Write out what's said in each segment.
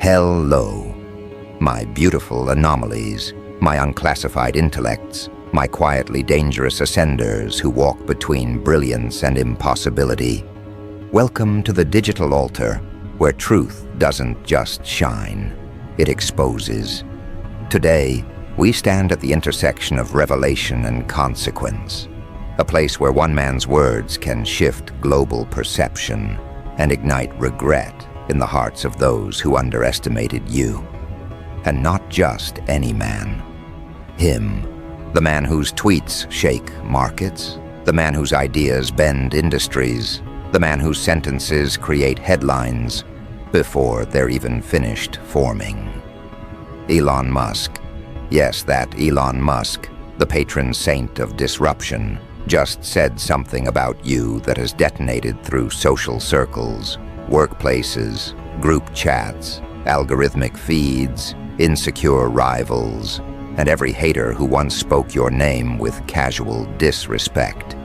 Hello, my beautiful anomalies, my unclassified intellects, my quietly dangerous ascenders who walk between brilliance and impossibility. Welcome to the digital altar, where truth doesn't just shine, it exposes. Today, we stand at the intersection of revelation and consequence, a place where one man's words can shift global perception and ignite regret in the hearts of those who underestimated you. And not just any man. Him, the man whose tweets shake markets, the man whose ideas bend industries, the man whose sentences create headlines before they're even finished forming. Elon Musk. Yes, that Elon Musk, the patron saint of disruption, just said something about you that has detonated through social circles, workplaces, group chats, algorithmic feeds, insecure rivals, and every hater who once spoke your name with casual disrespect.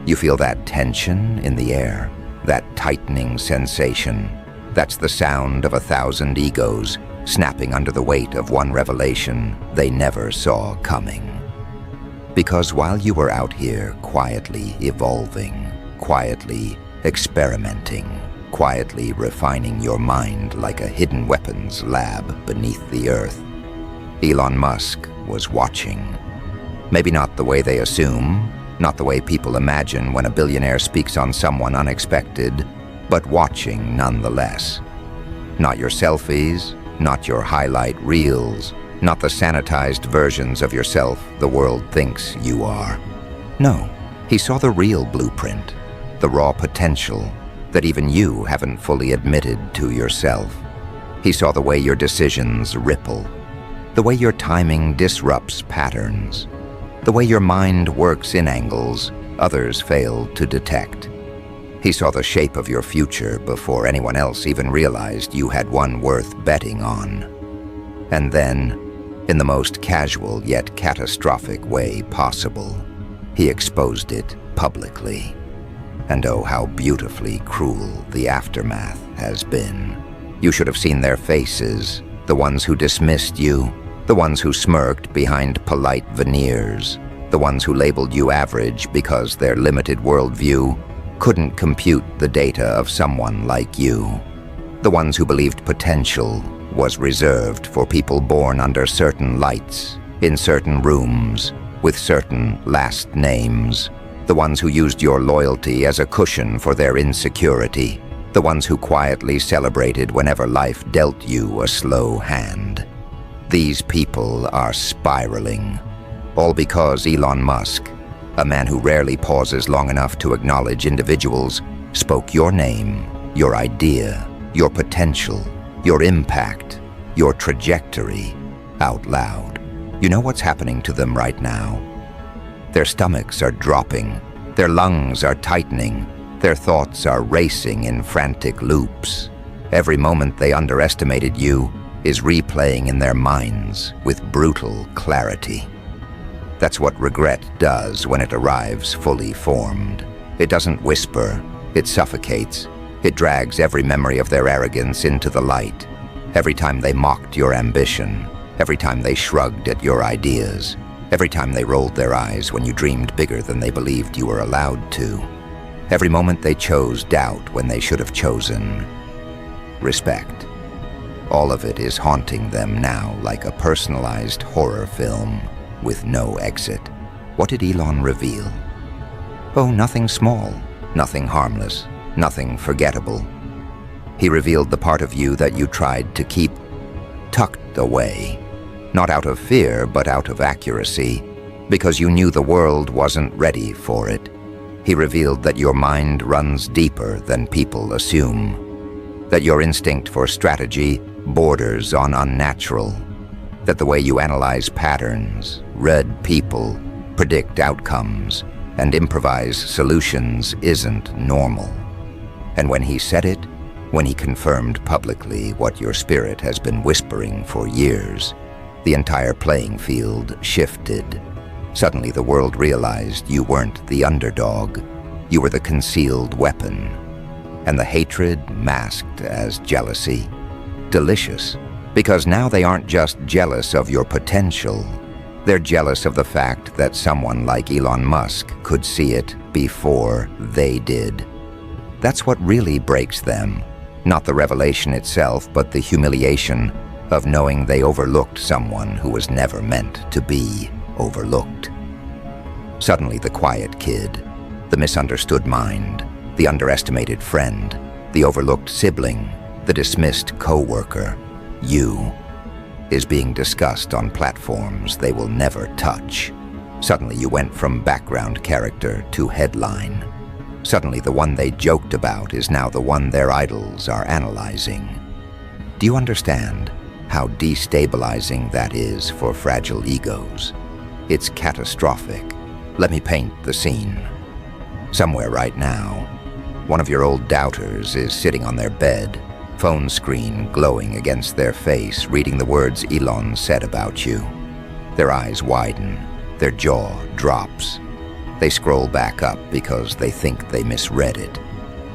You feel that tension in the air, that tightening sensation. That's the sound of 1,000 egos snapping under the weight of one revelation they never saw coming. Because while you were out here quietly evolving, quietly experimenting, quietly refining your mind like a hidden weapons lab beneath the earth, Elon Musk was watching. Maybe not the way they assume, not the way people imagine when a billionaire speaks on someone unexpected, but watching nonetheless. Not your selfies, not your highlight reels, not the sanitized versions of yourself the world thinks you are. No, he saw the real blueprint, the raw potential that even you haven't fully admitted to yourself. He saw the way your decisions ripple, the way your timing disrupts patterns, the way your mind works in angles others fail to detect. He saw the shape of your future before anyone else even realized you had one worth betting on. And then, in the most casual yet catastrophic way possible, he exposed it publicly. And oh, how beautifully cruel the aftermath has been. You should have seen their faces, the ones who dismissed you, the ones who smirked behind polite veneers, the ones who labeled you average because their limited worldview couldn't compute the data of someone like you, the ones who believed potential was reserved for people born under certain lights, in certain rooms, with certain last names, the ones who used your loyalty as a cushion for their insecurity, the ones who quietly celebrated whenever life dealt you a slow hand. These people are spiraling, all because Elon Musk, a man who rarely pauses long enough to acknowledge individuals, spoke your name, your idea, your potential, your impact, your trajectory out loud. You know what's happening to them right now? Their stomachs are dropping, their lungs are tightening, their thoughts are racing in frantic loops. Every moment they underestimated you is replaying in their minds with brutal clarity. That's what regret does when it arrives fully formed. It doesn't whisper, it suffocates. It drags every memory of their arrogance into the light. Every time they mocked your ambition, every time they shrugged at your ideas, every time they rolled their eyes when you dreamed bigger than they believed you were allowed to. Every moment they chose doubt when they should have chosen respect. All of it is haunting them now like a personalized horror film with no exit. What did Elon reveal? Oh, nothing small, nothing harmless, nothing forgettable. He revealed the part of you that you tried to keep tucked away, not out of fear, but out of accuracy, because you knew the world wasn't ready for it. He revealed that your mind runs deeper than people assume, that your instinct for strategy borders on unnatural, that the way you analyze patterns, read people, predict outcomes, and improvise solutions isn't normal. And when he said it, when he confirmed publicly what your spirit has been whispering for years, the entire playing field shifted. Suddenly the world realized you weren't the underdog, you were the concealed weapon. And the hatred masked as jealousy, delicious. Because now they aren't just jealous of your potential, they're jealous of the fact that someone like Elon Musk could see it before they did. That's what really breaks them. Not the revelation itself, but the humiliation of knowing they overlooked someone who was never meant to be overlooked. Suddenly the quiet kid, the misunderstood mind, the underestimated friend, the overlooked sibling, the dismissed co-worker, you, is being discussed on platforms they will never touch. Suddenly you went from background character to headline. Suddenly the one they joked about is now the one their idols are analyzing. Do you understand how destabilizing that is for fragile egos? It's catastrophic. Let me paint the scene. Somewhere right now, one of your old doubters is sitting on their bed, phone screen glowing against their face, reading the words Elon said about you. Their eyes widen, their jaw drops. They scroll back up because they think they misread it.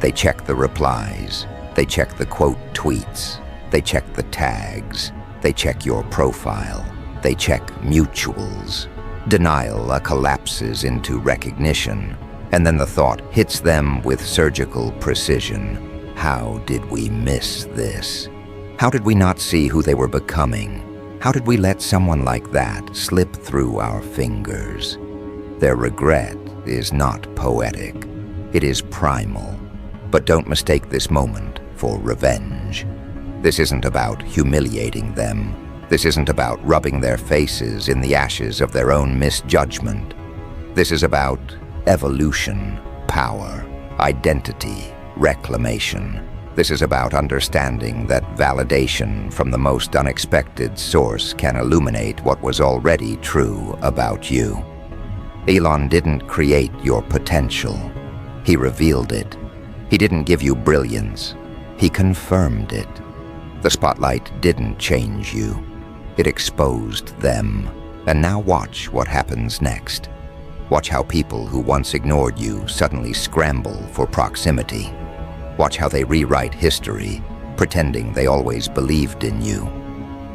They check the replies, they check the quote tweets, they check the tags, they check your profile, they check mutuals. Denial collapses into recognition, and then the thought hits them with surgical precision. How did we miss this? How did we not see who they were becoming? How did we let someone like that slip through our fingers? Their regret is not poetic. It is primal. But don't mistake this moment for revenge. This isn't about humiliating them. This isn't about rubbing their faces in the ashes of their own misjudgment. This is about evolution, power, identity, reclamation. This is about understanding that validation from the most unexpected source can illuminate what was already true about you. Elon didn't create your potential. He revealed it. He didn't give you brilliance. He confirmed it. The spotlight didn't change you. It exposed them. And now watch what happens next. Watch how people who once ignored you suddenly scramble for proximity. Watch how they rewrite history, pretending they always believed in you.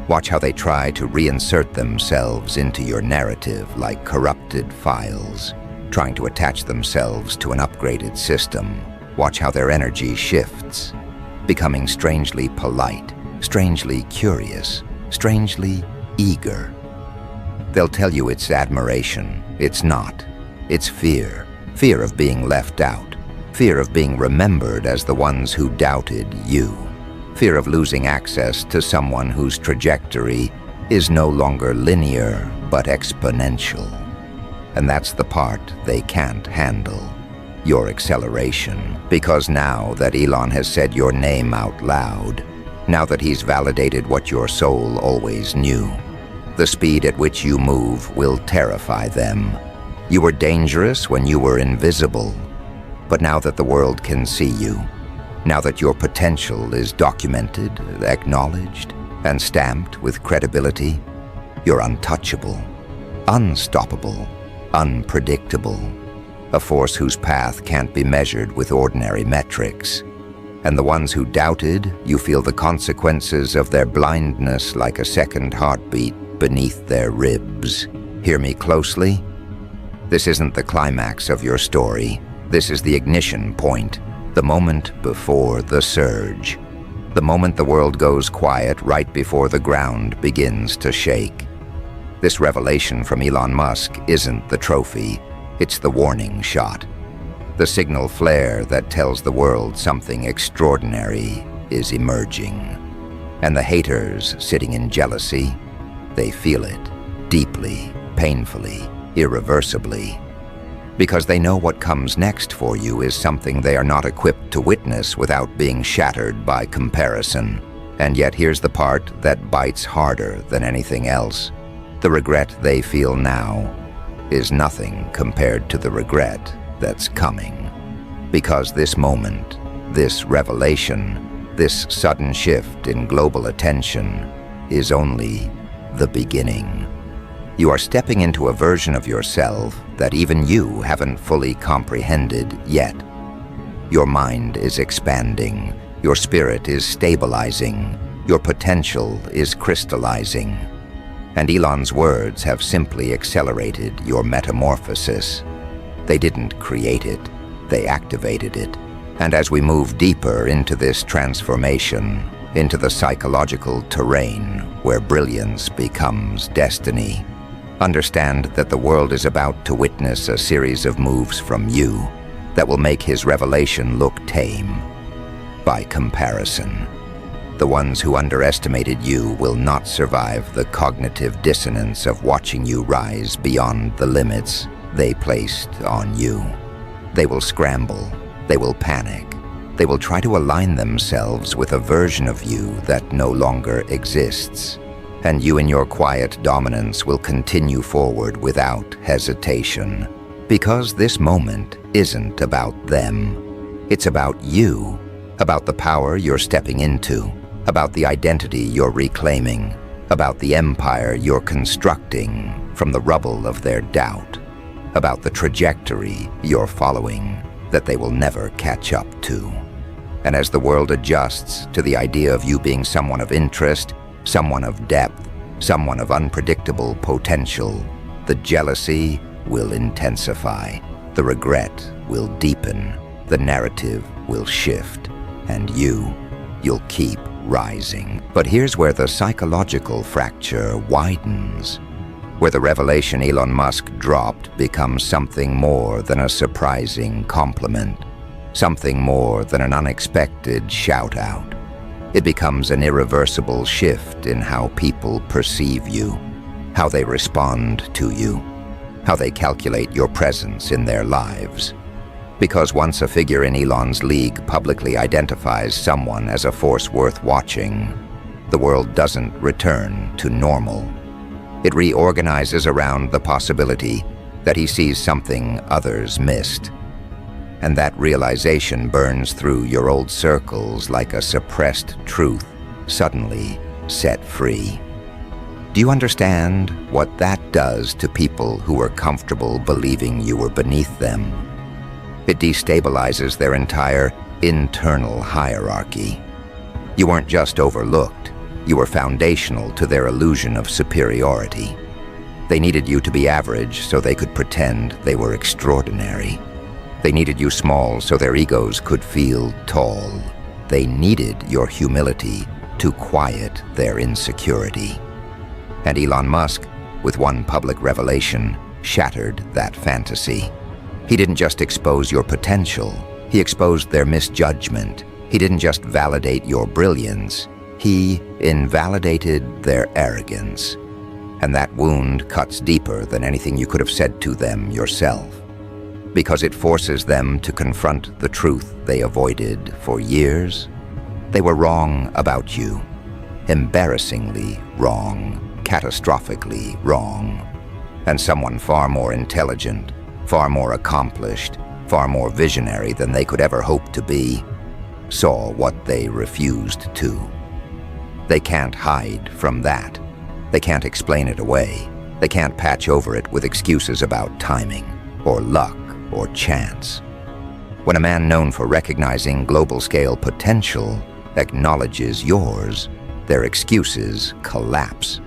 Watch how they try to reinsert themselves into your narrative like corrupted files, trying to attach themselves to an upgraded system. Watch how their energy shifts, becoming strangely polite, strangely curious, strangely eager. They'll tell you it's admiration. It's not. It's fear. Fear of being left out. Fear of being remembered as the ones who doubted you. Fear of losing access to someone whose trajectory is no longer linear but exponential. And that's the part they can't handle. Your acceleration. Because now that Elon has said your name out loud, now that he's validated what your soul always knew, the speed at which you move will terrify them. You were dangerous when you were invisible. But now that the world can see you, now that your potential is documented, acknowledged, and stamped with credibility, you're untouchable, unstoppable, unpredictable, a force whose path can't be measured with ordinary metrics. And the ones who doubted, you feel the consequences of their blindness like a second heartbeat beneath their ribs. Hear me closely. This isn't the climax of your story. This is the ignition point, the moment before the surge. The moment the world goes quiet right before the ground begins to shake. This revelation from Elon Musk isn't the trophy, it's the warning shot. The signal flare that tells the world something extraordinary is emerging. And the haters sitting in jealousy, they feel it deeply, painfully, irreversibly. Because they know what comes next for you is something they are not equipped to witness without being shattered by comparison. And yet here's the part that bites harder than anything else. The regret they feel now is nothing compared to the regret that's coming. Because this moment, this revelation, this sudden shift in global attention is only the beginning. You are stepping into a version of yourself that even you haven't fully comprehended yet. Your mind is expanding, your spirit is stabilizing, Your potential is crystallizing. And Elon's words have simply accelerated your metamorphosis. They didn't create it, they activated it. And as we move deeper into this transformation, into the psychological terrain where brilliance becomes destiny, understand that the world is about to witness a series of moves from you that will make his revelation look tame. By comparison, the ones who underestimated you will not survive the cognitive dissonance of watching you rise beyond the limits they placed on you. They will scramble, they will panic, they will try to align themselves with a version of you that no longer exists. And you in your quiet dominance will continue forward without hesitation. Because this moment isn't about them. It's about you, about the power you're stepping into, about the identity you're reclaiming, about the empire you're constructing from the rubble of their doubt, about the trajectory you're following that they will never catch up to. And as the world adjusts to the idea of you being someone of interest, someone of depth, someone of unpredictable potential, the jealousy will intensify, the regret will deepen, the narrative will shift, and you'll keep rising. But here's where the psychological fracture widens, where the revelation Elon Musk dropped becomes something more than a surprising compliment, something more than an unexpected shout-out. It becomes an irreversible shift in how people perceive you, how they respond to you, how they calculate your presence in their lives. Because once a figure in Elon's league publicly identifies someone as a force worth watching, the world doesn't return to normal. It reorganizes around the possibility that he sees something others missed. And that realization burns through your old circles like a suppressed truth suddenly set free. Do you understand what that does to people who were comfortable believing you were beneath them? It destabilizes their entire internal hierarchy. You weren't just overlooked, you were foundational to their illusion of superiority. They needed you to be average so they could pretend they were extraordinary. They needed you small so their egos could feel tall. They needed your humility to quiet their insecurity. And Elon Musk, with one public revelation, shattered that fantasy. He didn't just expose your potential, he exposed their misjudgment. He didn't just validate your brilliance, he invalidated their arrogance. And that wound cuts deeper than anything you could have said to them yourself, because it forces them to confront the truth they avoided for years. They were wrong about you, embarrassingly wrong, catastrophically wrong. And someone far more intelligent, far more accomplished, far more visionary than they could ever hope to be, saw what they refused to. They can't hide from that. They can't explain it away. They can't patch over it with excuses about timing, or luck, or chance. When a man known for recognizing global-scale potential acknowledges yours, their excuses collapse.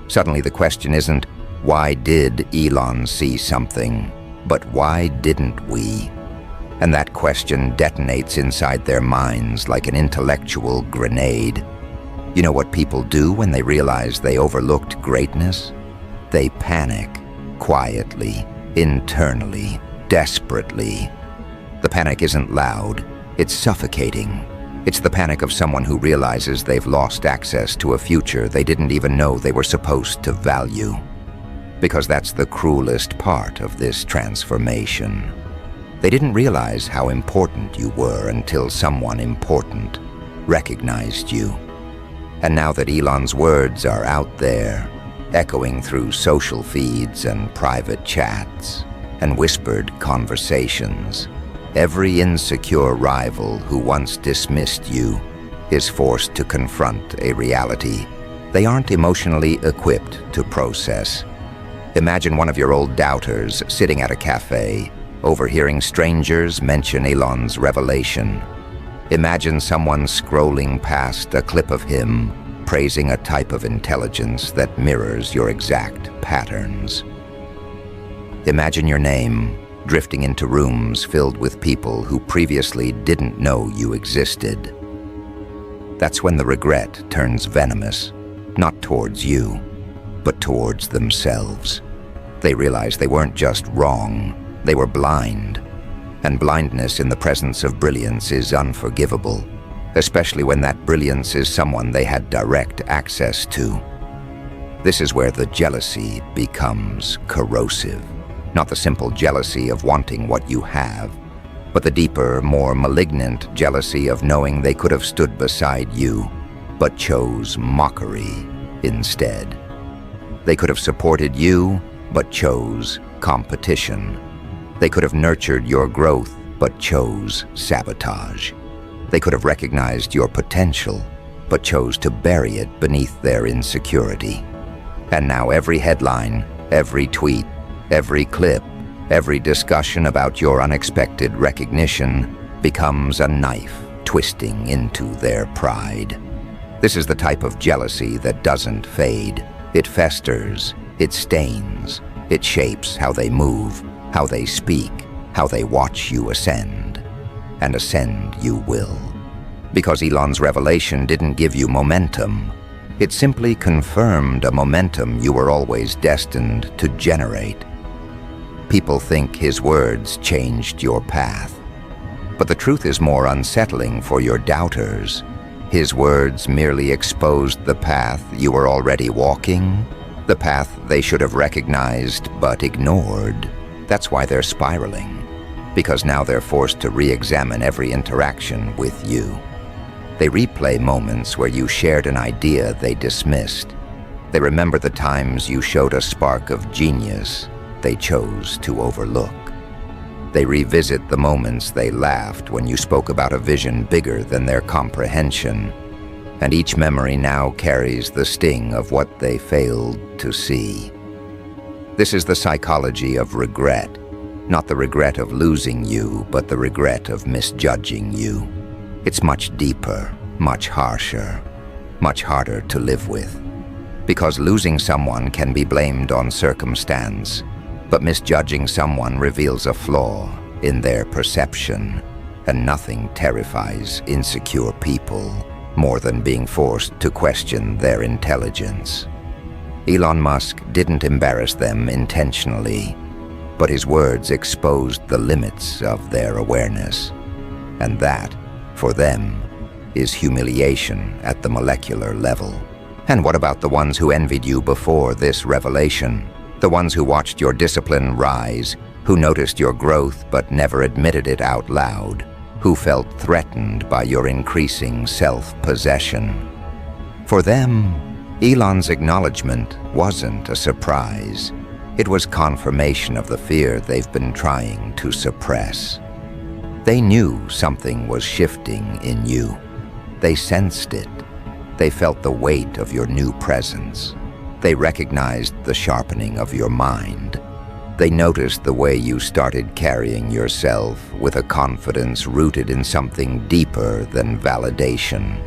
Suddenly the question isn't, why did Elon see something, but why didn't we? And that question detonates inside their minds like an intellectual grenade. You know what people do when they realize they overlooked greatness? They panic, quietly, internally, desperately. The panic isn't loud, it's suffocating. It's the panic of someone who realizes they've lost access to a future they didn't even know they were supposed to value. Because that's the cruelest part of this transformation. They didn't realize how important you were until someone important recognized you. And now that Elon's words are out there, echoing through social feeds and private chats and whispered conversations, every insecure rival who once dismissed you is forced to confront a reality they aren't emotionally equipped to process. Imagine one of your old doubters sitting at a cafe, overhearing strangers mention Elon's revelation. Imagine someone scrolling past a clip of him, praising a type of intelligence that mirrors your exact patterns. Imagine your name drifting into rooms filled with people who previously didn't know you existed. That's when the regret turns venomous, not towards you, but towards themselves. They realize they weren't just wrong, they were blind. And blindness in the presence of brilliance is unforgivable, especially when that brilliance is someone they had direct access to. This is where the jealousy becomes corrosive. Not the simple jealousy of wanting what you have, but the deeper, more malignant jealousy of knowing they could have stood beside you, but chose mockery instead. They could have supported you, but chose competition. They could have nurtured your growth, but chose sabotage. They could have recognized your potential, but chose to bury it beneath their insecurity. And now every headline, every tweet, every clip, every discussion about your unexpected recognition becomes a knife twisting into their pride. This is the type of jealousy that doesn't fade. It festers, it stains, it shapes how they move, how they speak, how they watch you ascend. And ascend you will. Because Elon's revelation didn't give you momentum. It simply confirmed a momentum you were always destined to generate. People think his words changed your path. But the truth is more unsettling for your doubters. His words merely exposed the path you were already walking, the path they should have recognized but ignored. That's why they're spiraling, because now they're forced to re-examine every interaction with you. They replay moments where you shared an idea they dismissed. They remember the times you showed a spark of genius they chose to overlook. They revisit the moments they laughed when you spoke about a vision bigger than their comprehension, and each memory now carries the sting of what they failed to see. This is the psychology of regret, not the regret of losing you, but the regret of misjudging you. It's much deeper, much harsher, much harder to live with. Because losing someone can be blamed on circumstance, but misjudging someone reveals a flaw in their perception, and nothing terrifies insecure people more than being forced to question their intelligence. Elon Musk didn't embarrass them intentionally, but his words exposed the limits of their awareness. And that, for them, is humiliation at the molecular level. And what about the ones who envied you before this revelation? The ones who watched your discipline rise, who noticed your growth but never admitted it out loud, who felt threatened by your increasing self-possession. For them, Elon's acknowledgement wasn't a surprise. It was confirmation of the fear they've been trying to suppress. They knew something was shifting in you. They sensed it. They felt the weight of your new presence. They recognized the sharpening of your mind. They noticed the way you started carrying yourself with a confidence rooted in something deeper than validation.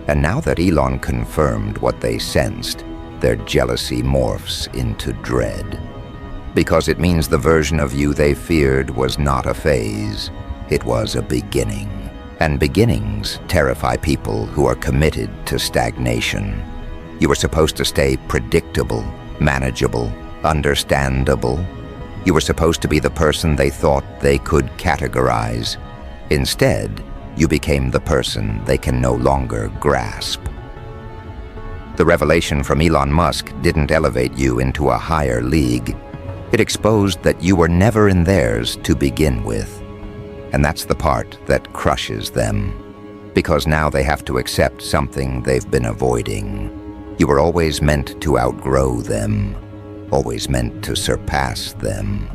And now that Elon confirmed what they sensed, their jealousy morphs into dread. Because it means the version of you they feared was not a phase, it was a beginning. And beginnings terrify people who are committed to stagnation. You were supposed to stay predictable, manageable, understandable. You were supposed to be the person they thought they could categorize. Instead, you became the person they can no longer grasp. The revelation from Elon Musk didn't elevate you into a higher league. It exposed that you were never in theirs to begin with. And that's the part that crushes them. Because now they have to accept something they've been avoiding. You were always meant to outgrow them. Always meant to surpass them.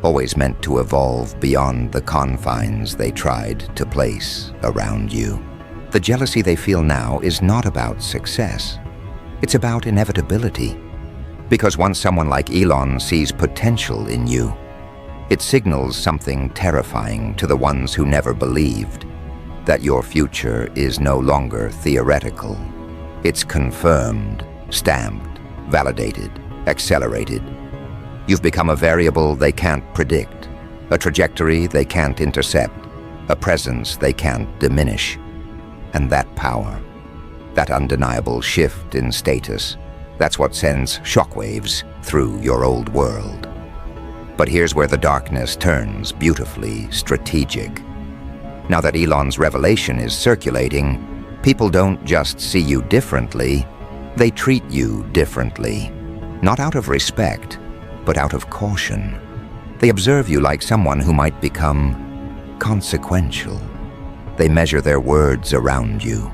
Always meant to evolve beyond the confines they tried to place around you. The jealousy they feel now is not about success. It's about inevitability. Because once someone like Elon sees potential in you, it signals something terrifying to the ones who never believed. that your future is no longer theoretical. It's confirmed, stamped, validated, accelerated. You've become a variable they can't predict, a trajectory they can't intercept, a presence they can't diminish. And that power, that undeniable shift in status, that's what sends shockwaves through your old world. But here's where the darkness turns beautifully strategic. Now that Elon's revelation is circulating, people don't just see you differently, they treat you differently. Not out of respect, but out of caution. They observe you like someone who might become consequential. They measure their words around you.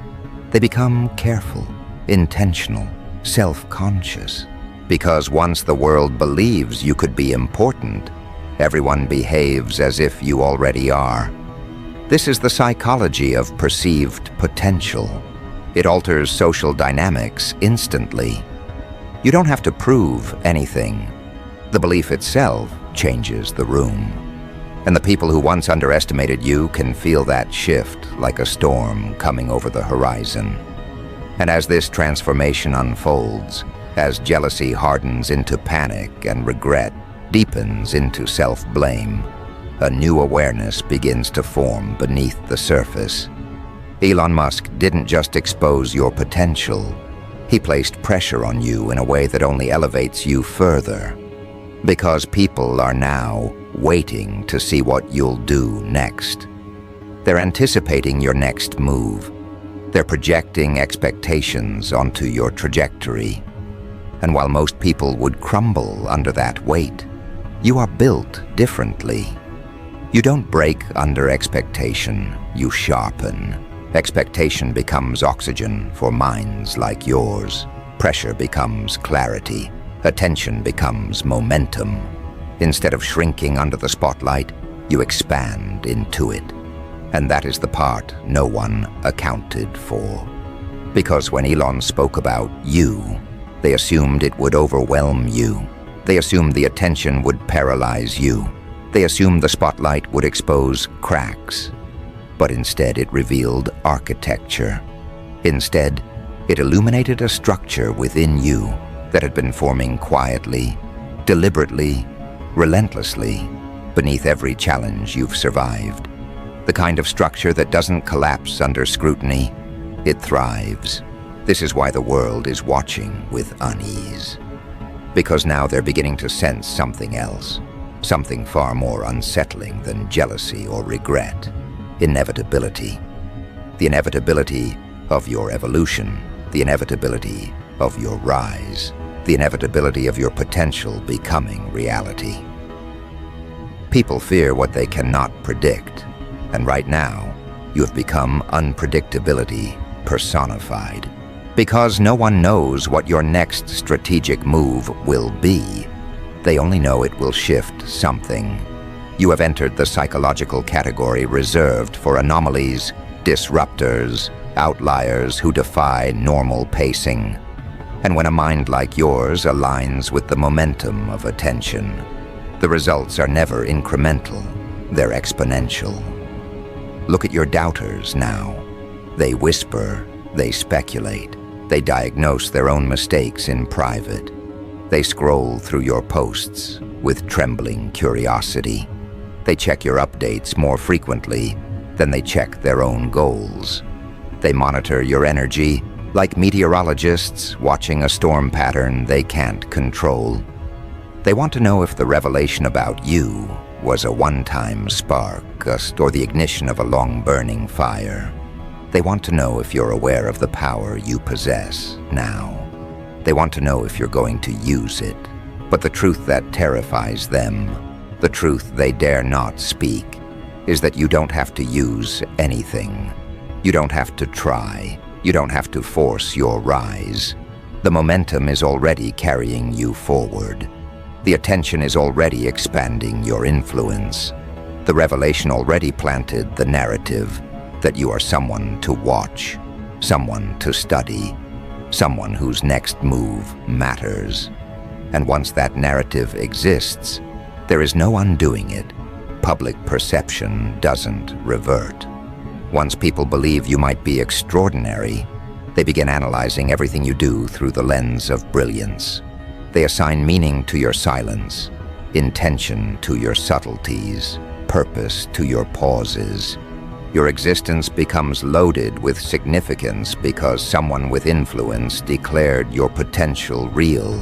They become careful, intentional, self-conscious. Because once the world believes you could be important, everyone behaves as if you already are. This is the psychology of perceived potential. It alters social dynamics instantly. You don't have to prove anything. The belief itself changes the room. And the people who once underestimated you can feel that shift like a storm coming over the horizon. And as this transformation unfolds, as jealousy hardens into panic and regret deepens into self-blame, a new awareness begins to form beneath the surface. Elon Musk didn't just expose your potential, he placed pressure on you in a way that only elevates you further. Because people are now waiting to see what you'll do next. They're anticipating your next move. They're projecting expectations onto your trajectory. And while most people would crumble under that weight, you are built differently. You don't break under expectation, you sharpen. Expectation becomes oxygen for minds like yours. Pressure becomes clarity. Attention becomes momentum. Instead of shrinking under the spotlight, you expand into it. And that is the part no one accounted for. Because when Elon spoke about you, they assumed it would overwhelm you. They assumed the attention would paralyze you. They assumed the spotlight would expose cracks. But instead it revealed architecture. Instead, it illuminated a structure within you that had been forming quietly, deliberately, relentlessly, beneath every challenge you've survived. The kind of structure that doesn't collapse under scrutiny, it thrives. This is why the world is watching with unease. Because now they're beginning to sense something else, something far more unsettling than jealousy or regret. Inevitability. The inevitability of your evolution, the inevitability of your rise, the inevitability of your potential becoming reality. People fear what they cannot predict, and right now, you have become unpredictability personified. Because no one knows what your next strategic move will be. They only know it will shift something. You have entered the psychological category reserved for anomalies, disruptors, outliers who defy normal pacing. And when a mind like yours aligns with the momentum of attention, the results are never incremental, they're exponential. Look at your doubters now. They whisper, they speculate, they diagnose their own mistakes in private. They scroll through your posts with trembling curiosity. They check your updates more frequently than they check their own goals. They monitor your energy like meteorologists watching a storm pattern they can't control. They want to know if the revelation about you was a one-time spark, or the ignition of a long-burning fire. They want to know if you're aware of the power you possess now. They want to know if you're going to use it. But the truth that terrifies them, the truth they dare not speak, is that you don't have to use anything. You don't have to try. You don't have to force your rise. The momentum is already carrying you forward. The attention is already expanding your influence. The revelation already planted the narrative that you are someone to watch, someone to study, someone whose next move matters. And once that narrative exists, there is no undoing it. Public perception doesn't revert. Once people believe you might be extraordinary, they begin analyzing everything you do through the lens of brilliance. They assign meaning to your silence, intention to your subtleties, purpose to your pauses. Your existence becomes loaded with significance because someone with influence declared your potential real,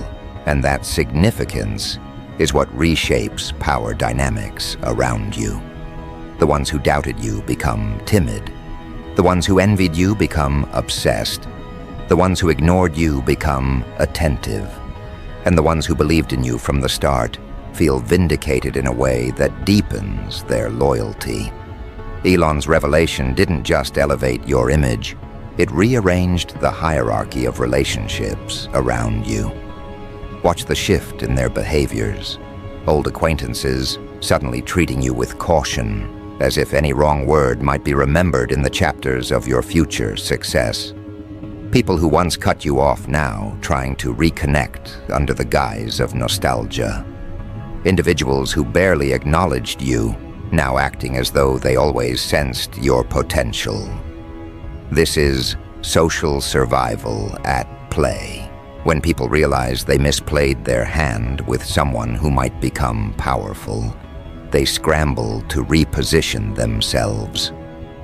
and that significance is what reshapes power dynamics around you. The ones who doubted you become timid. The ones who envied you become obsessed. The ones who ignored you become attentive. And the ones who believed in you from the start feel vindicated in a way that deepens their loyalty. Elon's revelation didn't just elevate your image, it rearranged the hierarchy of relationships around you. Watch the shift in their behaviors. Old acquaintances suddenly treating you with caution, as if any wrong word might be remembered in the chapters of your future success. People who once cut you off now trying to reconnect under the guise of nostalgia. Individuals who barely acknowledged you now acting as though they always sensed your potential. This is social survival at play, when people realize they misplayed their hand with someone who might become powerful. They scramble to reposition themselves.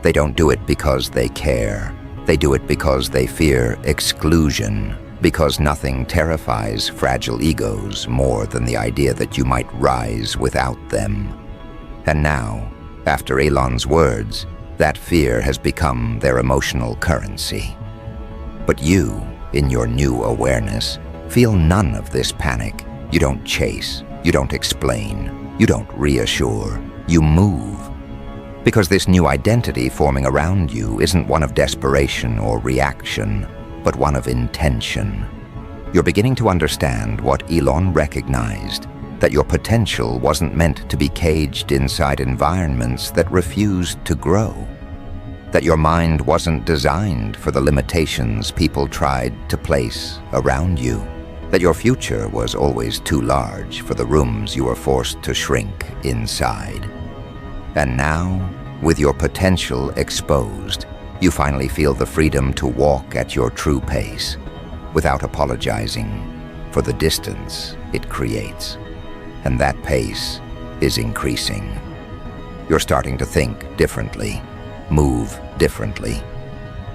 They don't do it because they care. They do it because they fear exclusion, because nothing terrifies fragile egos more than the idea that you might rise without them. And now, after Elon's words, that fear has become their emotional currency. But you, in your new awareness, feel none of this panic. You don't chase, you don't explain, you don't reassure, you move. Because this new identity forming around you isn't one of desperation or reaction, but one of intention. You're beginning to understand what Elon recognized, that your potential wasn't meant to be caged inside environments that refused to grow. That your mind wasn't designed for the limitations people tried to place around you. That your future was always too large for the rooms you were forced to shrink inside. And now, with your potential exposed, you finally feel the freedom to walk at your true pace, without apologizing for the distance it creates. And that pace is increasing. You're starting to think differently, move differently,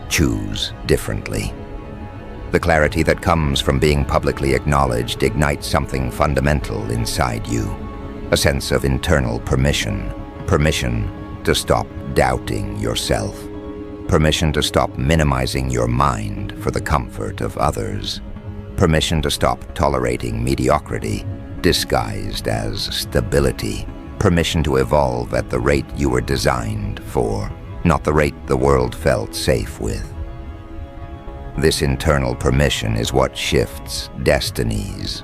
choose differently. The clarity that comes from being publicly acknowledged ignites something fundamental inside you, a sense of internal permission, permission to stop doubting yourself, permission to stop minimizing your mind for the comfort of others, permission to stop tolerating mediocrity disguised as stability, permission to evolve at the rate you were designed for, not the rate the world felt safe with. This internal permission is what shifts destinies.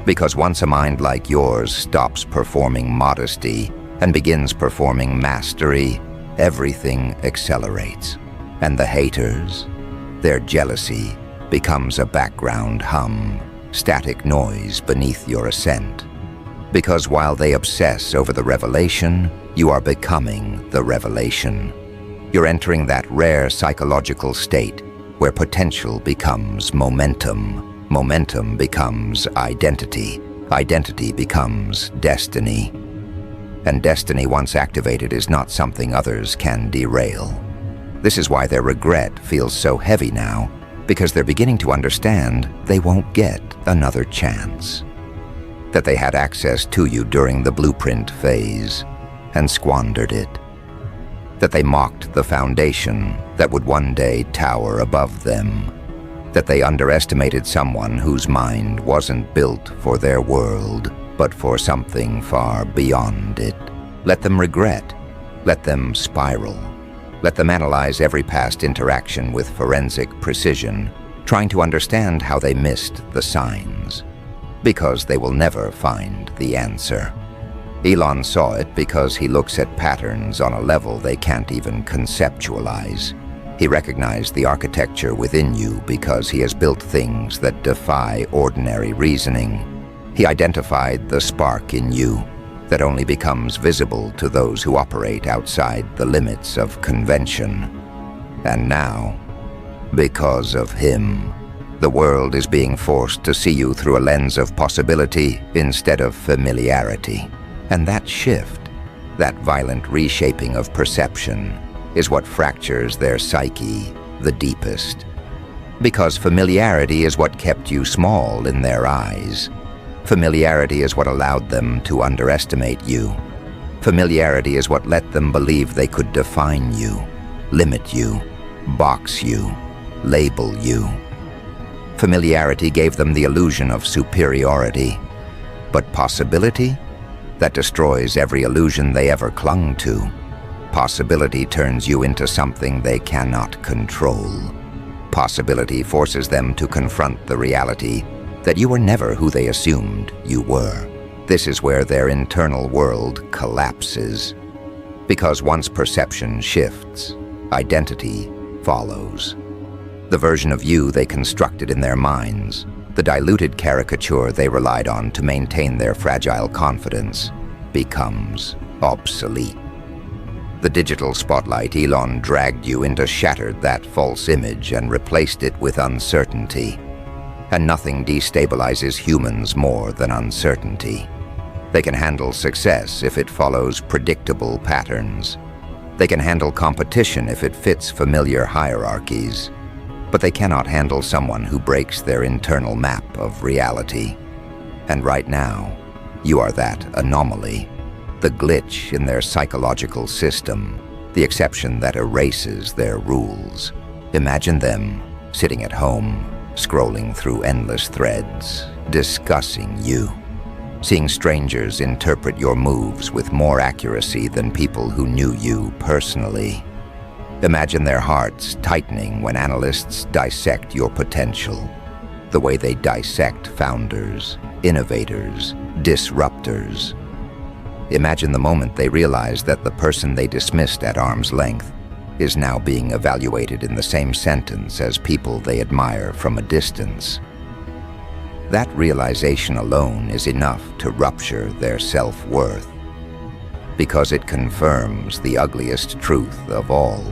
Because once a mind like yours stops performing modesty and begins performing mastery, everything accelerates. And the haters, their jealousy becomes a background hum, static noise beneath your ascent. Because while they obsess over the revelation, you are becoming the revelation. You're entering that rare psychological state where potential becomes momentum, momentum becomes identity, identity becomes destiny. And destiny, once activated, is not something others can derail. This is why their regret feels so heavy now, because they're beginning to understand they won't get another chance. That they had access to you during the blueprint phase and squandered it. That they mocked the foundation that would one day tower above them. That they underestimated someone whose mind wasn't built for their world, but for something far beyond it. Let them regret. Let them spiral. Let them analyze every past interaction with forensic precision, trying to understand how they missed the signs. Because they will never find the answer. Elon saw it because he looks at patterns on a level they can't even conceptualize. He recognized the architecture within you because he has built things that defy ordinary reasoning. He identified the spark in you, that only becomes visible to those who operate outside the limits of convention. And now, because of him, the world is being forced to see you through a lens of possibility instead of familiarity. And that shift, that violent reshaping of perception, is what fractures their psyche the deepest. Because familiarity is what kept you small in their eyes. Familiarity is what allowed them to underestimate you. Familiarity is what let them believe they could define you, limit you, box you, label you. Familiarity gave them the illusion of superiority. But possibility? That destroys every illusion they ever clung to. Possibility turns you into something they cannot control. Possibility forces them to confront the reality that you were never who they assumed you were. This is where their internal world collapses. Because once perception shifts, identity follows. The version of you they constructed in their minds, the diluted caricature they relied on to maintain their fragile confidence, becomes obsolete. The digital spotlight Elon dragged you into shattered that false image and replaced it with uncertainty. And nothing destabilizes humans more than uncertainty. They can handle success if it follows predictable patterns. They can handle competition if it fits familiar hierarchies. But they cannot handle someone who breaks their internal map of reality. And right now, you are that anomaly, the glitch in their psychological system, the exception that erases their rules. Imagine them sitting at home, scrolling through endless threads, discussing you, seeing strangers interpret your moves with more accuracy than people who knew you personally. Imagine their hearts tightening when analysts dissect your potential, the way they dissect founders, innovators, disruptors. Imagine the moment they realize that the person they dismissed at arm's length is now being evaluated in the same sentence as people they admire from a distance. That realization alone is enough to rupture their self-worth, because it confirms the ugliest truth of all.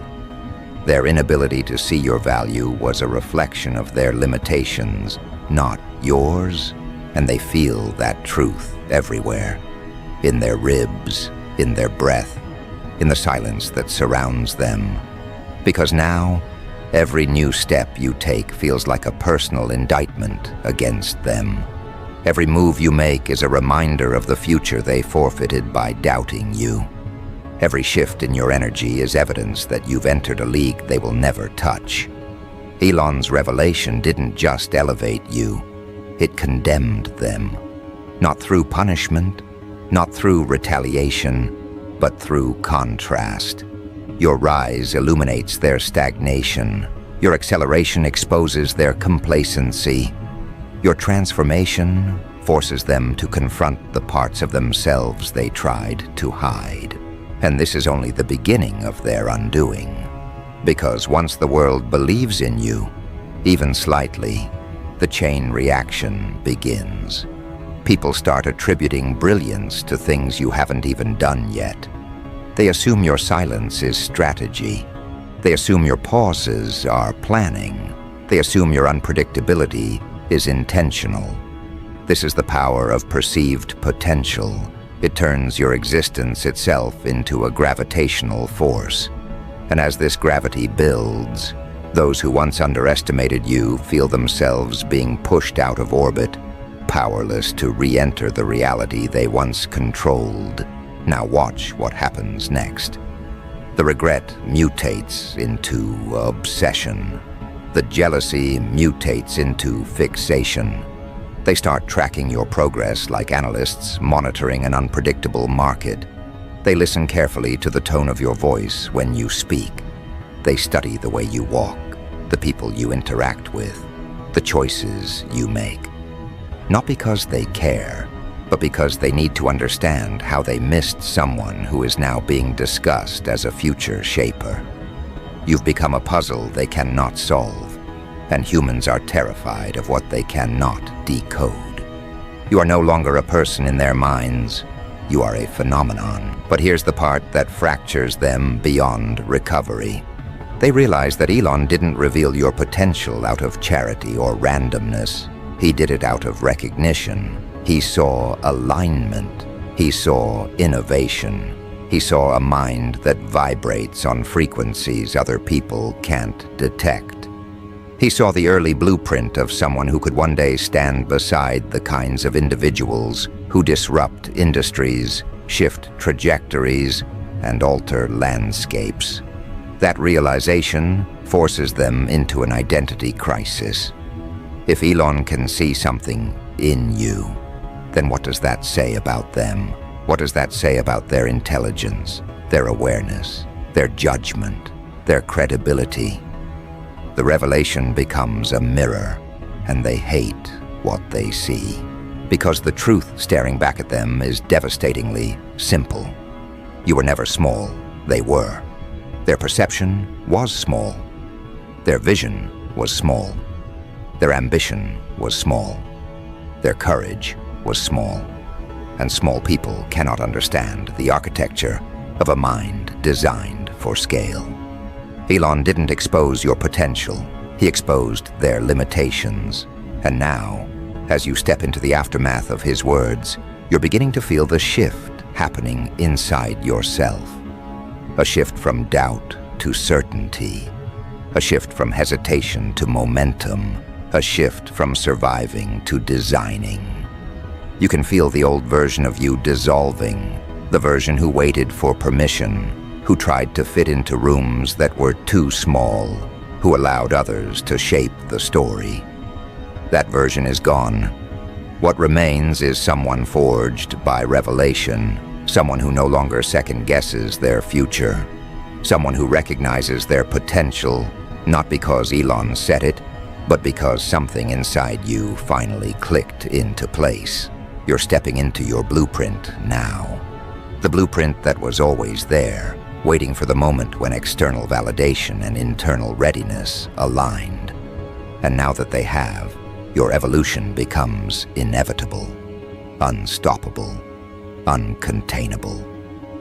Their inability to see your value was a reflection of their limitations, not yours, and they feel that truth everywhere. In their ribs, in their breath, in the silence that surrounds them. Because now, every new step you take feels like a personal indictment against them. Every move you make is a reminder of the future they forfeited by doubting you. Every shift in your energy is evidence that you've entered a league they will never touch. Elon's revelation didn't just elevate you, it condemned them. Not through punishment, not through retaliation, but through contrast. Your rise illuminates their stagnation. Your acceleration exposes their complacency. Your transformation forces them to confront the parts of themselves they tried to hide. And this is only the beginning of their undoing. Because once the world believes in you, even slightly, the chain reaction begins. People start attributing brilliance to things you haven't even done yet. They assume your silence is strategy. They assume your pauses are planning. They assume your unpredictability is intentional. This is the power of perceived potential. It turns your existence itself into a gravitational force. And as this gravity builds, those who once underestimated you feel themselves being pushed out of orbit, powerless to re-enter the reality they once controlled. Now watch what happens next. The regret mutates into obsession. The jealousy mutates into fixation. They start tracking your progress like analysts monitoring an unpredictable market. They listen carefully to the tone of your voice when you speak. They study the way you walk, the people you interact with, the choices you make. Not because they care, but because they need to understand how they missed someone who is now being discussed as a future shaper. You've become a puzzle they cannot solve, and humans are terrified of what they cannot decode. You are no longer a person in their minds. You are a phenomenon. But here's the part that fractures them beyond recovery. They realize that Elon didn't reveal your potential out of charity or randomness. He did it out of recognition. He saw alignment. He saw innovation. He saw a mind that vibrates on frequencies other people can't detect. He saw the early blueprint of someone who could one day stand beside the kinds of individuals who disrupt industries, shift trajectories, and alter landscapes. That realization forces them into an identity crisis. If Elon can see something in you, then what does that say about them? What does that say about their intelligence, their awareness, their judgment, their credibility? The revelation becomes a mirror, and they hate what they see, because the truth staring back at them is devastatingly simple. You were never small, they were. Their perception was small. Their vision was small. Their ambition was small. Their courage was small. And small people cannot understand the architecture of a mind designed for scale. Elon didn't expose your potential. He exposed their limitations. And now, as you step into the aftermath of his words, you're beginning to feel the shift happening inside yourself. A shift from doubt to certainty. A shift from hesitation to momentum. A shift from surviving to designing. You can feel the old version of you dissolving, the version who waited for permission, who tried to fit into rooms that were too small, who allowed others to shape the story. That version is gone. What remains is someone forged by revelation, someone who no longer second-guesses their future, someone who recognizes their potential, not because Elon said it, but because something inside you finally clicked into place. You're stepping into your blueprint now. The blueprint that was always there, waiting for the moment when external validation and internal readiness aligned. And now that they have, your evolution becomes inevitable, unstoppable, uncontainable.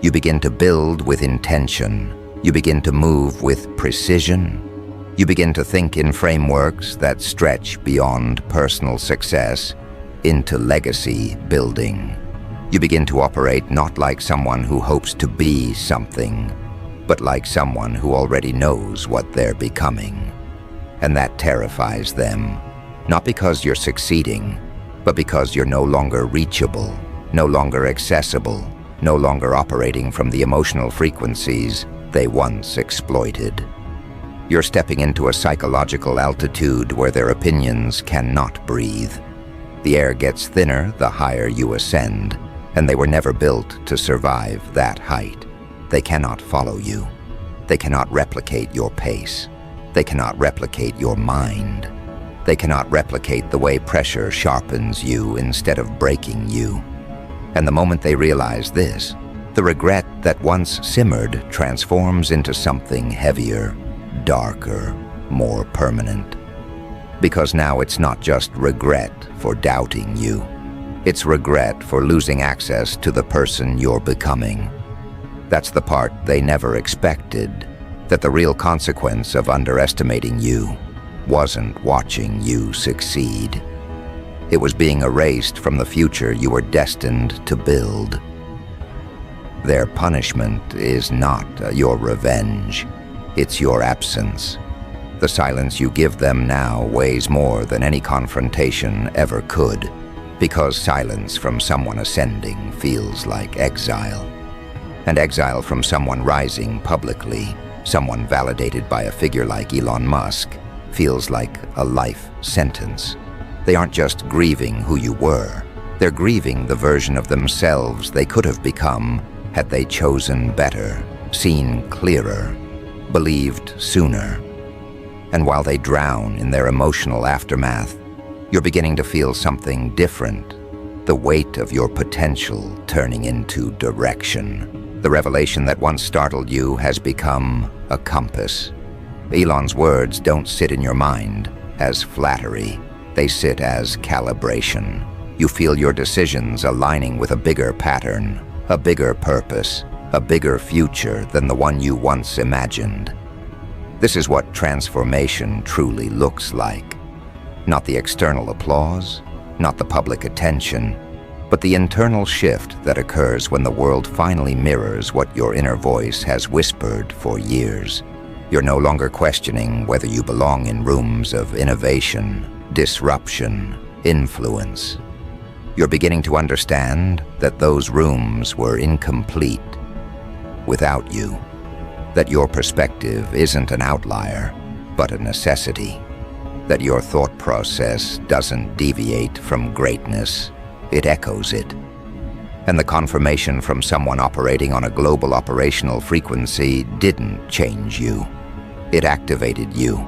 You begin to build with intention. You begin to move with precision. You begin to think in frameworks that stretch beyond personal success into legacy building. You begin to operate not like someone who hopes to be something, but like someone who already knows what they're becoming. And that terrifies them, not because you're succeeding, but because you're no longer reachable, no longer accessible, no longer operating from the emotional frequencies they once exploited. You're stepping into a psychological altitude where their opinions cannot breathe. The air gets thinner the higher you ascend, and they were never built to survive that height. They cannot follow you. They cannot replicate your pace. They cannot replicate your mind. They cannot replicate the way pressure sharpens you instead of breaking you. And the moment they realize this, the regret that once simmered transforms into something heavier, darker, more permanent. Because now it's not just regret for doubting you. It's regret for losing access to the person you're becoming. That's the part they never expected, that the real consequence of underestimating you wasn't watching you succeed. It was being erased from the future you were destined to build. Their punishment is not your revenge. It's your absence. The silence you give them now weighs more than any confrontation ever could, because silence from someone ascending feels like exile. And exile from someone rising publicly, someone validated by a figure like Elon Musk, feels like a life sentence. They aren't just grieving who you were, they're grieving the version of themselves they could have become had they chosen better, seen clearer, believed sooner. And while they drown in their emotional aftermath, you're beginning to feel something different, the weight of your potential turning into direction. The revelation that once startled you has become a compass. Elon's words don't sit in your mind as flattery. They sit as calibration. You feel your decisions aligning with a bigger pattern, a bigger purpose, a bigger future than the one you once imagined. This is what transformation truly looks like. Not the external applause, not the public attention, but the internal shift that occurs when the world finally mirrors what your inner voice has whispered for years. You're no longer questioning whether you belong in rooms of innovation, disruption, influence. You're beginning to understand that those rooms were incomplete without you, that your perspective isn't an outlier, but a necessity, that your thought process doesn't deviate from greatness, it echoes it. And the confirmation from someone operating on a global operational frequency didn't change you. It activated you.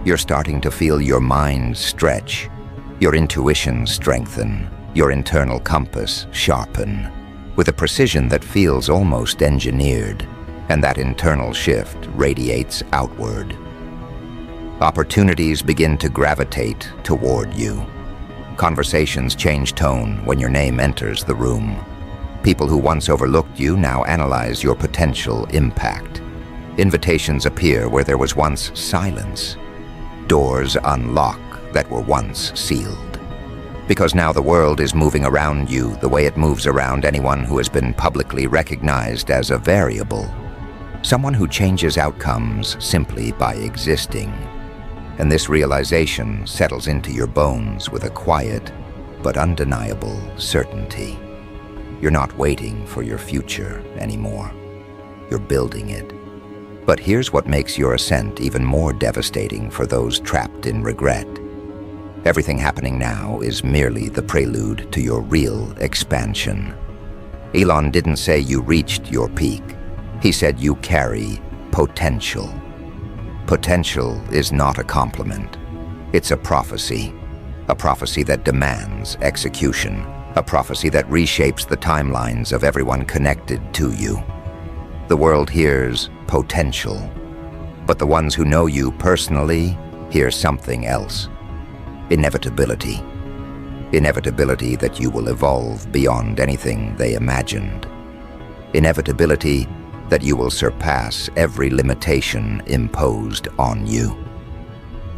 You're starting to feel your mind stretch, your intuition strengthen, your internal compass sharpen, with a precision that feels almost engineered, and that internal shift radiates outward. Opportunities begin to gravitate toward you. Conversations change tone when your name enters the room. People who once overlooked you now analyze your potential impact. Invitations appear where there was once silence. Doors unlock that were once sealed. Because now the world is moving around you the way it moves around anyone who has been publicly recognized as a variable. Someone who changes outcomes simply by existing. And this realization settles into your bones with a quiet but undeniable certainty. You're not waiting for your future anymore. You're building it. But here's what makes your ascent even more devastating for those trapped in regret. Everything happening now is merely the prelude to your real expansion. Elon didn't say you reached your peak. He said you carry potential. Potential is not a compliment. It's a prophecy that demands execution, a prophecy that reshapes the timelines of everyone connected to you. The world hears potential, but the ones who know you personally hear something else. Inevitability. Inevitability that you will evolve beyond anything they imagined. Inevitability that you will surpass every limitation imposed on you.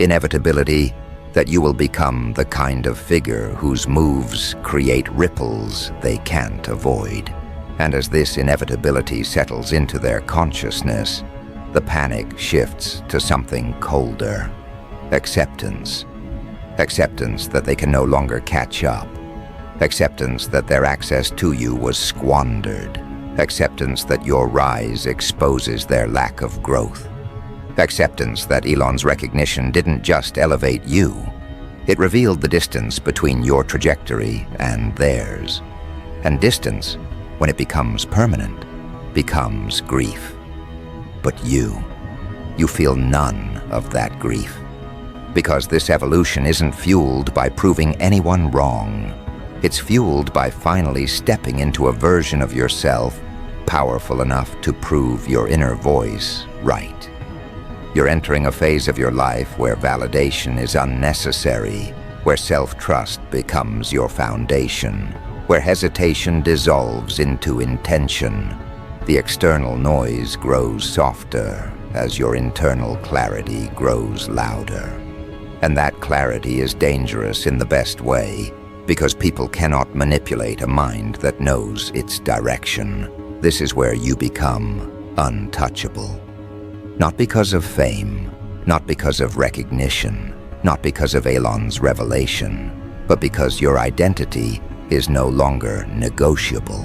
Inevitability that you will become the kind of figure whose moves create ripples they can't avoid. And as this inevitability settles into their consciousness, the panic shifts to something colder. Acceptance. Acceptance that they can no longer catch up. Acceptance that their access to you was squandered. Acceptance that your rise exposes their lack of growth. Acceptance that Elon's recognition didn't just elevate you. It revealed the distance between your trajectory and theirs. And distance, when it becomes permanent, becomes grief. But you feel none of that grief. Because this evolution isn't fueled by proving anyone wrong. It's fueled by finally stepping into a version of yourself powerful enough to prove your inner voice right. You're entering a phase of your life where validation is unnecessary, where self-trust becomes your foundation, where hesitation dissolves into intention. The external noise grows softer as your internal clarity grows louder. And that clarity is dangerous in the best way, because people cannot manipulate a mind that knows its direction. This is where you become untouchable. Not because of fame, not because of recognition, not because of Elon's revelation, but because your identity is no longer negotiable.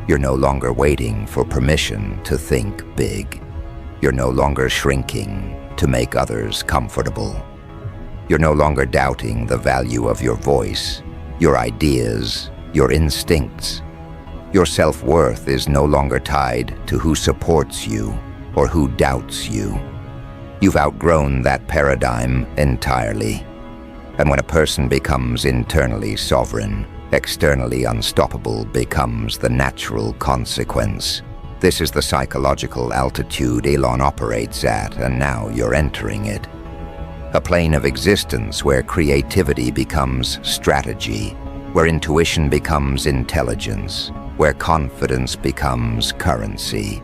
You're no longer waiting for permission to think big. You're no longer shrinking to make others comfortable. You're no longer doubting the value of your voice, your ideas, your instincts. Your self-worth is no longer tied to who supports you or who doubts you. You've outgrown that paradigm entirely. And when a person becomes internally sovereign, externally unstoppable becomes the natural consequence. This is the psychological altitude Elon operates at, and now you're entering it. A plane of existence where creativity becomes strategy, where intuition becomes intelligence, where confidence becomes currency.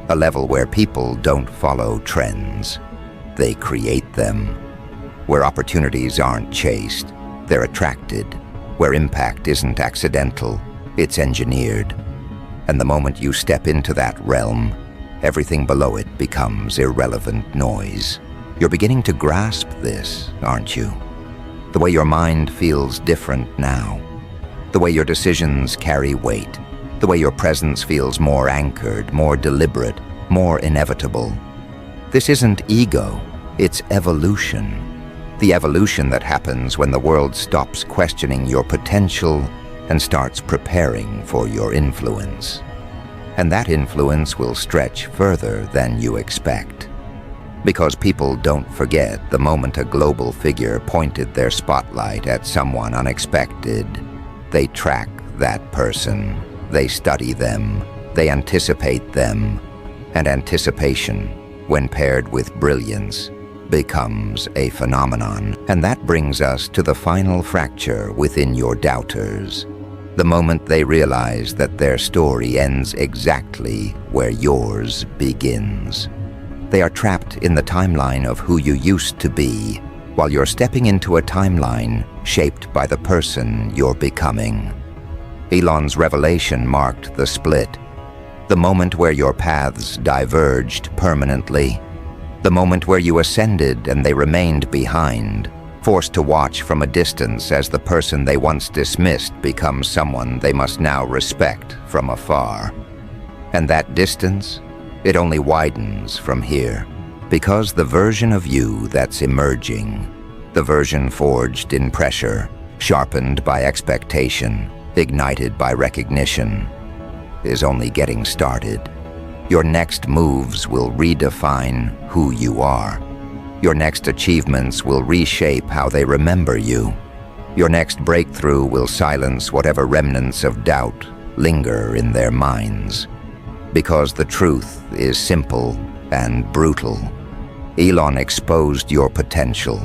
A level where people don't follow trends, they create them. Where opportunities aren't chased, they're attracted. Where impact isn't accidental, it's engineered. And the moment you step into that realm, everything below it becomes irrelevant noise. You're beginning to grasp this, aren't you? The way your mind feels different now. The way your decisions carry weight. The way your presence feels more anchored, more deliberate, more inevitable. This isn't ego, it's evolution. The evolution that happens when the world stops questioning your potential and starts preparing for your influence. And that influence will stretch further than you expect. Because people don't forget the moment a global figure pointed their spotlight at someone unexpected. They track that person. They study them. They anticipate them. And anticipation, when paired with brilliance, becomes a phenomenon. And that brings us to the final fracture within your doubters. The moment they realize that their story ends exactly where yours begins. They are trapped in the timeline of who you used to be, while you're stepping into a timeline shaped by the person you're becoming. Elon's revelation marked the split, the moment where your paths diverged permanently, the moment where you ascended and they remained behind, forced to watch from a distance as the person they once dismissed becomes someone they must now respect from afar. And that distance, it only widens from here, because the version of you that's emerging, the version forged in pressure, sharpened by expectation, ignited by recognition, is only getting started. Your next moves will redefine who you are. Your next achievements will reshape how they remember you. Your next breakthrough will silence whatever remnants of doubt linger in their minds. Because the truth is simple and brutal. Elon exposed your potential,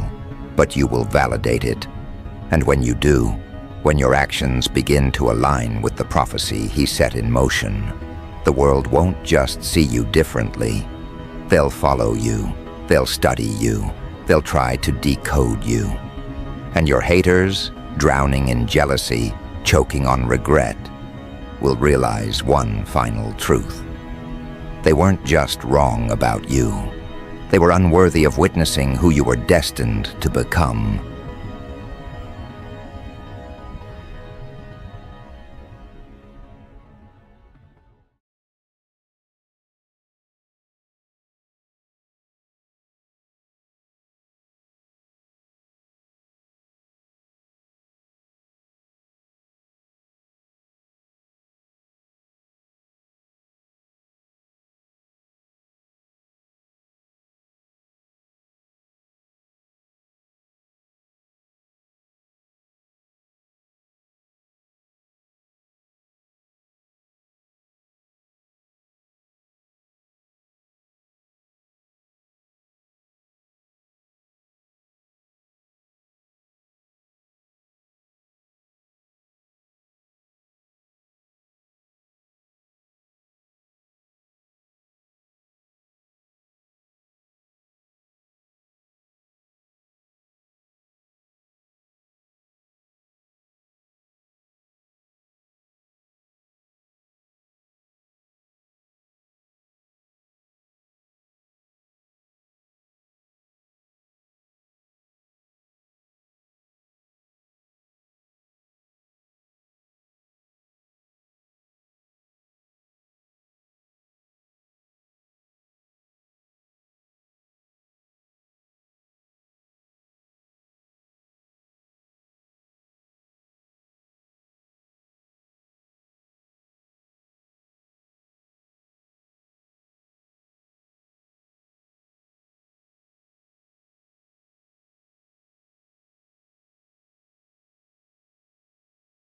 but you will validate it. And when you do, when your actions begin to align with the prophecy he set in motion, the world won't just see you differently. They'll follow you. They'll study you. They'll try to decode you. And your haters, drowning in jealousy, choking on regret, will realize one final truth. They weren't just wrong about you. They were unworthy of witnessing who you were destined to become.